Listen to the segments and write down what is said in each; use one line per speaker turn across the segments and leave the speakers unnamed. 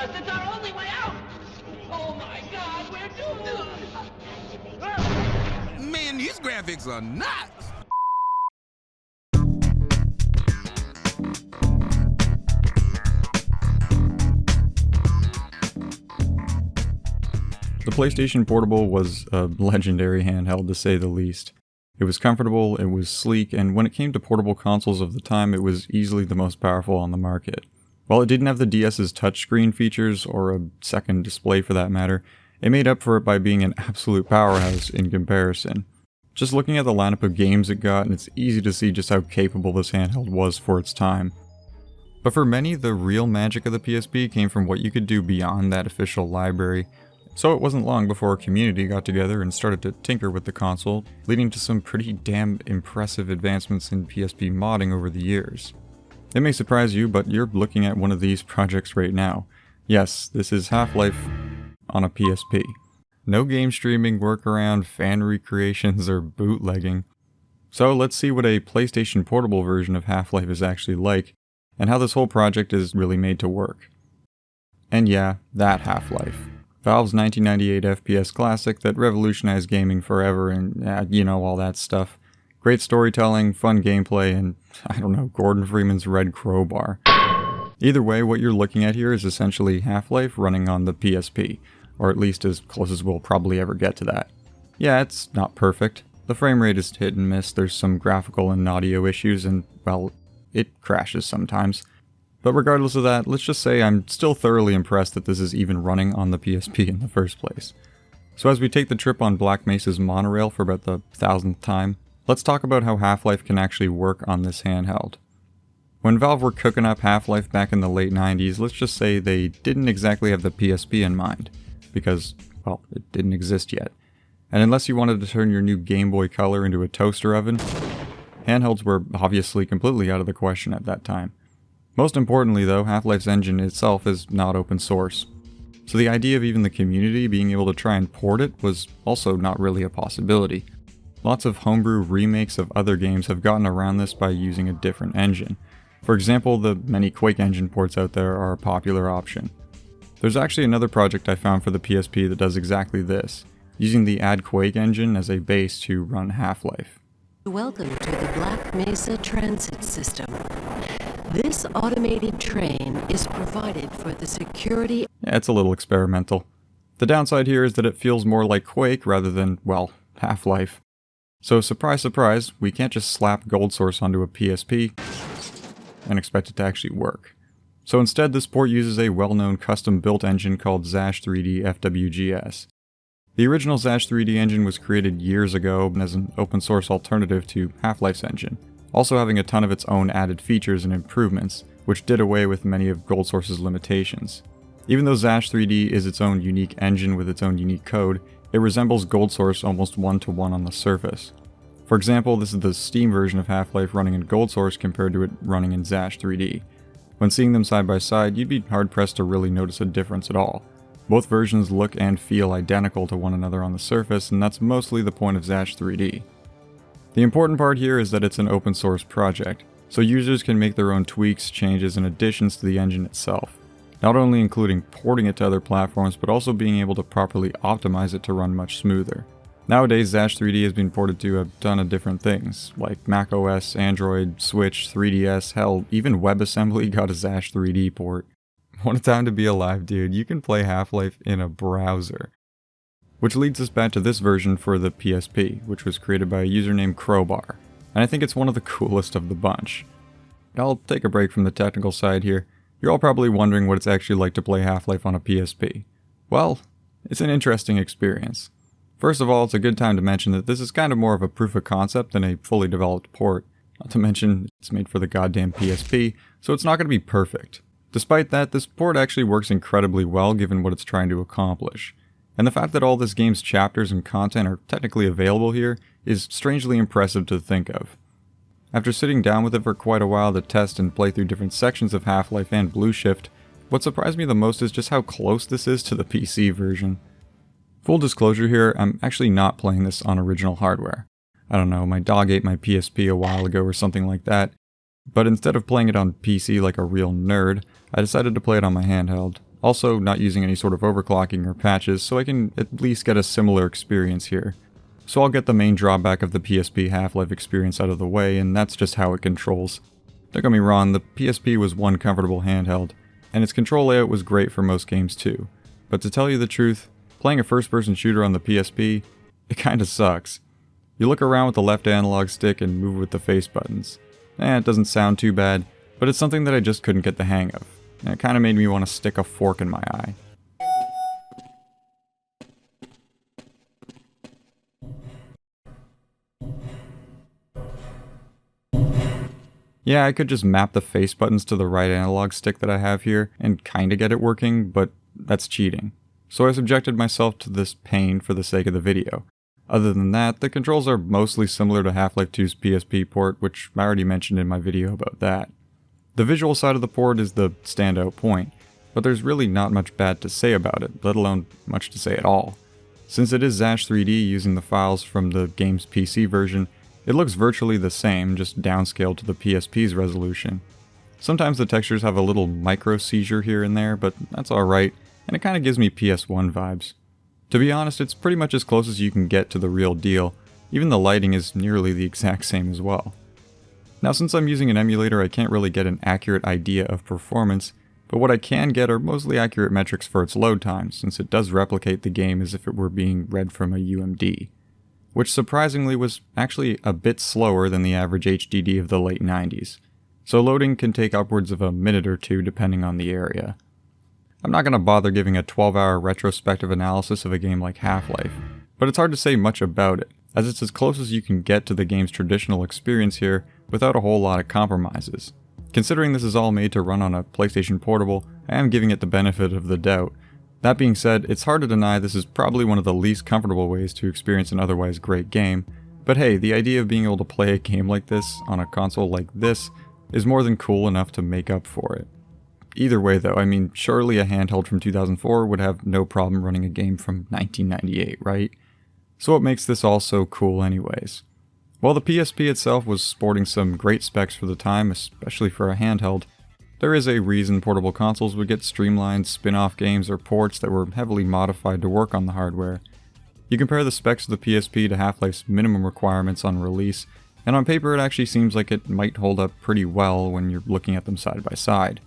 us! It's our only way out! Oh my god, we're doomed!
Man, these graphics are nuts!
The PlayStation Portable was a legendary handheld to say the least. It was comfortable, it was sleek, and when it came to portable consoles of the time, it was easily the most powerful on the market. While it didn't have the DS's touchscreen features, or a second display for that matter, it made up for it by being an absolute powerhouse in comparison. Just looking at the lineup of games it got, and it's easy to see just how capable this handheld was for its time. But for many, the real magic of the PSP came from what you could do beyond that official library. So it wasn't long before a community got together and started to tinker with the console, leading to some pretty damn impressive advancements in PSP modding over the years. It may surprise you, but you're looking at one of these projects right now. Yes, this is Half-Life on a PSP. No game streaming, workaround, fan recreations, or bootlegging. So let's see what a PlayStation Portable version of Half-Life is actually like, and how this whole project is really made to work. And yeah, that Half-Life. Valve's 1998 FPS classic that revolutionized gaming forever and, you know, all that stuff. Great storytelling, fun gameplay, and, I don't know, Gordon Freeman's red crowbar. Either way, what you're looking at here is essentially Half-Life running on the PSP, or at least as close as we'll probably ever get to that. Yeah, it's not perfect. The frame rate is hit and miss, there's some graphical and audio issues, and, well, it crashes sometimes. But regardless of that, let's just say I'm still thoroughly impressed that this is even running on the PSP in the first place. So as we take the trip on Black Mesa's monorail for about the 1000th time, let's talk about how Half-Life can actually work on this handheld. When Valve were cooking up Half-Life back in the late 90s, let's just say they didn't exactly have the PSP in mind, because, well, it didn't exist yet. And unless you wanted to turn your new Game Boy Color into a toaster oven, handhelds were obviously completely out of the question at that time. Most importantly though, Half-Life's engine itself is not open source. So the idea of even the community being able to try and port it was also not really a possibility. Lots of homebrew remakes of other games have gotten around this by using a different engine. For example, the many Quake engine ports out there are a popular option. There's actually another project I found for the PSP that does exactly this, using the Add Quake engine as a base to run Half-Life.
Welcome to the Black Mesa Transit System. This automated train is provided for the security.
Yeah, it's a little experimental. The downside here is that it feels more like Quake rather than, well, Half-Life. So surprise surprise, we can't just slap Gold Source onto a PSP and expect it to actually work. So instead this port uses a well-known custom-built engine called Xash3D FWGS. The original Xash3D engine was created years ago as an open-source alternative to Half-Life's engine, also having a ton of its own added features and improvements, which did away with many of Gold Source's limitations. Even though Xash3D is its own unique engine with its own unique code, it resembles Gold Source almost one-to-one on the surface. For example, this is the Steam version of Half-Life running in Gold Source compared to it running in Xash3D. When seeing them side by side, you'd be hard-pressed to really notice a difference at all. Both versions look and feel identical to one another on the surface, and that's mostly the point of Xash3D. The important part here is that it's an open source project, so users can make their own tweaks, changes, and additions to the engine itself, not only including porting it to other platforms, but also being able to properly optimize it to run much smoother. Nowadays, Xash3D has been ported to a ton of different things, like macOS, Android, Switch, 3DS, hell, even WebAssembly got a Xash3D port. What a time to be alive, dude. You can play Half-Life in a browser. Which leads us back to this version for the PSP, which was created by a user named Crowbar, and I think it's one of the coolest of the bunch. I'll take a break from the technical side here. You're all probably wondering what it's actually like to play Half-Life on a PSP. Well, it's an interesting experience. First of all, it's a good time to mention that this is kind of more of a proof of concept than a fully developed port. Not to mention, it's made for the goddamn PSP, so it's not going to be perfect. Despite that, this port actually works incredibly well given what it's trying to accomplish. And the fact that all this game's chapters and content are technically available here is strangely impressive to think of. After sitting down with it for quite a while to test and play through different sections of Half-Life and Blue Shift, what surprised me the most is just how close this is to the PC version. Full disclosure here, I'm actually not playing this on original hardware. I don't know, my dog ate my PSP a while ago or something like that, but instead of playing it on PC like a real nerd, I decided to play it on my handheld. Also, not using any sort of overclocking or patches, so I can at least get a similar experience here. So I'll get the main drawback of the PSP Half-Life experience out of the way, and that's just how it controls. Don't get me wrong, the PSP was one comfortable handheld, and its control layout was great for most games too. But to tell you the truth, playing a first-person shooter on the PSP, it kinda sucks. You look around with the left analog stick and move with the face buttons. It doesn't sound too bad, but it's something that I just couldn't get the hang of. And it kinda made me want to stick a fork in my eye. Yeah, I could just map the face buttons to the right analog stick that I have here and kinda get it working, but that's cheating. So I subjected myself to this pain for the sake of the video. Other than that, the controls are mostly similar to Half-Life 2's PSP port, which I already mentioned in my video about that. The visual side of the port is the standout point, but there's really not much bad to say about it, let alone much to say at all. Since it is Xash3D using the files from the game's PC version, it looks virtually the same, just downscaled to the PSP's resolution. Sometimes the textures have a little micro seizure here and there, but that's alright, and it kinda gives me PS1 vibes. To be honest, it's pretty much as close as you can get to the real deal. Even the lighting is nearly the exact same as well. Now, since I'm using an emulator, I can't really get an accurate idea of performance, but what I can get are mostly accurate metrics for its load time, since it does replicate the game as if it were being read from a UMD, which surprisingly was actually a bit slower than the average HDD of the late 90s. So loading can take upwards of a minute or two depending on the area. I'm not going to bother giving a 12-hour retrospective analysis of a game like Half-Life, but it's hard to say much about it, as it's as close as you can get to the game's traditional experience here without a whole lot of compromises. Considering this is all made to run on a PlayStation Portable, I am giving it the benefit of the doubt. That being said, it's hard to deny this is probably one of the least comfortable ways to experience an otherwise great game, but hey, the idea of being able to play a game like this on a console like this is more than cool enough to make up for it. Either way though, I mean, surely a handheld from 2004 would have no problem running a game from 1998, right? So what makes this all so cool anyways? While the PSP itself was sporting some great specs for the time, especially for a handheld, there is a reason portable consoles would get streamlined spin-off games or ports that were heavily modified to work on the hardware. You compare the specs of the PSP to Half-Life's minimum requirements on release, and on paper it actually seems like it might hold up pretty well when you're looking at them side by side.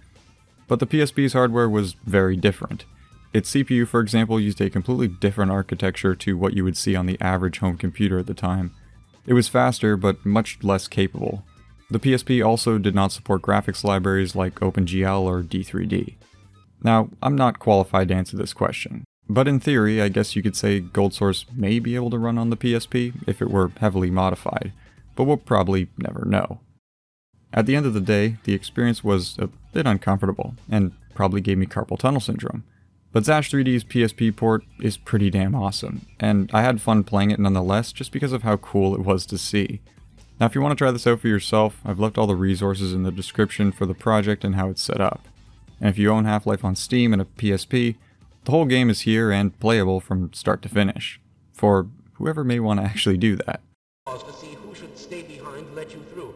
But the PSP's hardware was very different. Its CPU, for example, used a completely different architecture to what you would see on the average home computer at the time. It was faster, but much less capable. The PSP also did not support graphics libraries like OpenGL or D3D. Now, I'm not qualified to answer this question, but in theory, I guess you could say Gold Source may be able to run on the PSP if it were heavily modified, but we'll probably never know. At the end of the day, the experience was a bit uncomfortable, and probably gave me carpal tunnel syndrome. But Xash3D's PSP port is pretty damn awesome, and I had fun playing it nonetheless just because of how cool it was to see. Now if you want to try this out for yourself, I've left all the resources in the description for the project and how it's set up. And if you own Half-Life on Steam and a PSP, the whole game is here and playable from start to finish, for whoever may want to actually do that.
To see who should stay behind, let you through.